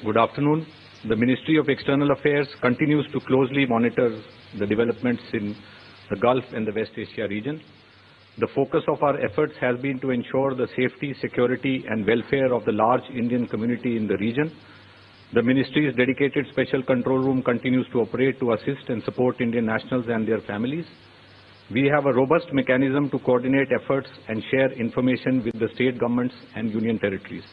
Good afternoon. The Ministry of External Affairs continues to closely monitor the developments in the Gulf and the West Asia region. The focus of our efforts has been to ensure the safety, security and welfare of the large Indian community in the region. The Ministry's dedicated special control room continues to operate to assist and support Indian nationals and their families. We have a robust mechanism to coordinate efforts and share information with the state governments and union territories.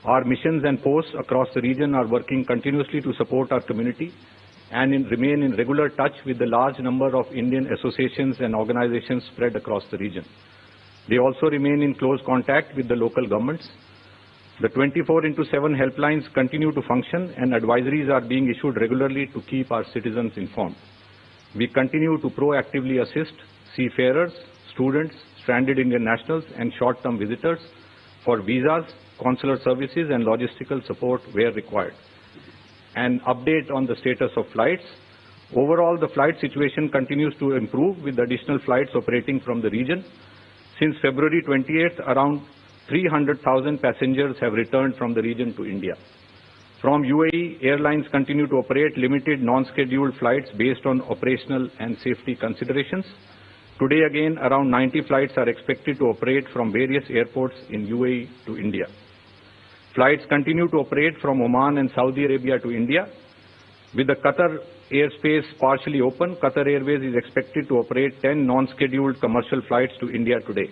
Our missions and posts across the region are working continuously to support our community and remain in regular touch with the large number of Indian associations and organizations spread across the region. They also remain in close contact with the local governments. The 24/7 helplines continue to function and advisories are being issued regularly to keep our citizens informed. We continue to proactively assist seafarers, students, stranded Indian nationals and short-term visitors for visas, consular services and logistical support where required. An update on the status of flights. Overall, the flight situation continues to improve with additional flights operating from the region. Since February 28th, around 300,000 passengers have returned from the region to India. From UAE, airlines continue to operate limited non-scheduled flights based on operational and safety considerations. Today again, around 90 flights are expected to operate from various airports in UAE to India. Flights continue to operate from Oman and Saudi Arabia to India. With the Qatar airspace partially open, Qatar Airways is expected to operate 10 non-scheduled commercial flights to India today.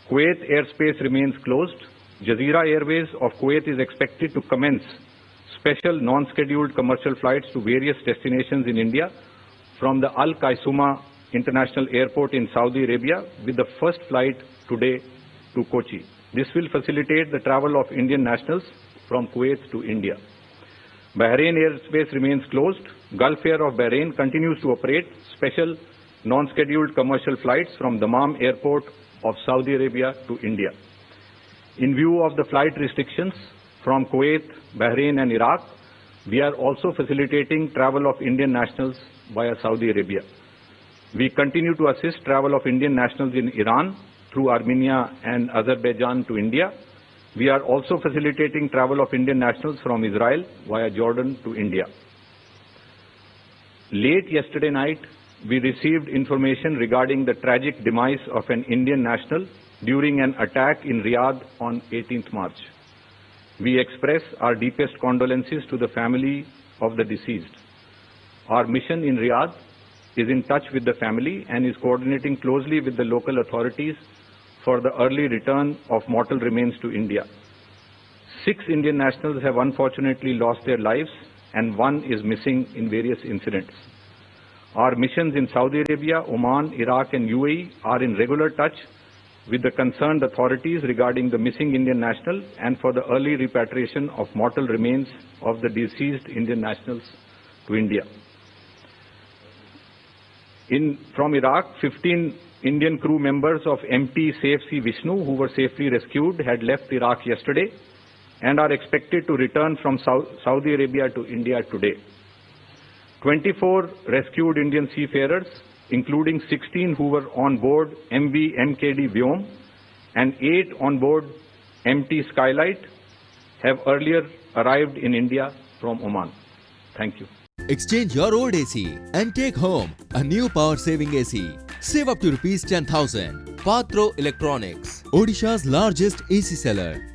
Kuwait airspace remains closed. Jazeera Airways of Kuwait is expected to commence special non-scheduled commercial flights to various destinations in India from the Al Qaisuma International Airport in Saudi Arabia with the first flight today to Kochi. This will facilitate the travel of Indian nationals from Kuwait to India. Bahrain airspace remains closed. Gulf Air of Bahrain continues to operate special non-scheduled commercial flights from Dammam Airport of Saudi Arabia to India. In view of the flight restrictions from Kuwait, Bahrain and Iraq, we are also facilitating travel of Indian nationals via Saudi Arabia. We continue to assist travel of Indian nationals in Iran through Armenia and Azerbaijan to India. We are also facilitating travel of Indian nationals from Israel via Jordan to India. Late yesterday night, we received information regarding the tragic demise of an Indian national during an attack in Riyadh on 18th March. We express our deepest condolences to the family of the deceased. Our mission in Riyadh is in touch with the family and is coordinating closely with the local authorities for the early return of mortal remains to India. 6 Indian nationals have unfortunately lost their lives and 1 is missing in various incidents. Our missions in Saudi Arabia, Oman, Iraq and UAE are in regular touch with the concerned authorities regarding the missing Indian national and for the early repatriation of mortal remains of the deceased Indian nationals to India. From Iraq, 15 Indian crew members of MT Safe Sea Vishnu who were safely rescued had left Iraq yesterday and are expected to return from Saudi Arabia to India today. 24 rescued Indian seafarers, including 16 who were on board MV MKD Vyom and 8 on board MT Skylight, have earlier arrived in India from Oman. Thank you. Exchange your old AC and take home a new power-saving AC. Save up to Rs 10,000. Patro Electronics, Odisha's largest AC seller.